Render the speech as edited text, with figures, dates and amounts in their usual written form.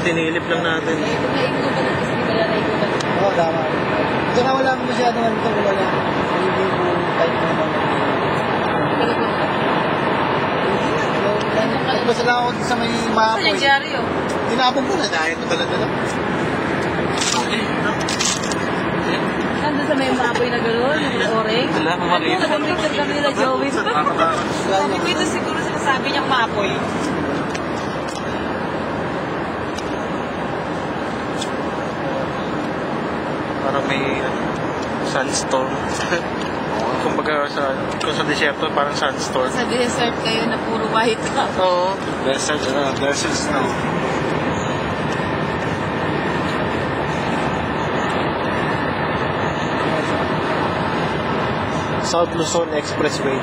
Sinilip lang natin. Oo, tama. Tsaka wala masyadong ano ito, wala lang. Hindi mo type mo naman. Basta lang ako sa may maapoy. Saan yung dyaryo? Tinapon ko na dahil madala-dala. Nandun sa may maapoy na gano'n, yung orange. Wala, maliit. Nag-picture kami na Joey. Sabi ko ito siguro sinasabi niyang maapoy. Parang may sandstorm. Kumbaga kung sa desierto, parang sandstorm. Sa desert kayo na puro white ka. Oo. Desert snow. South Luzon Expressway.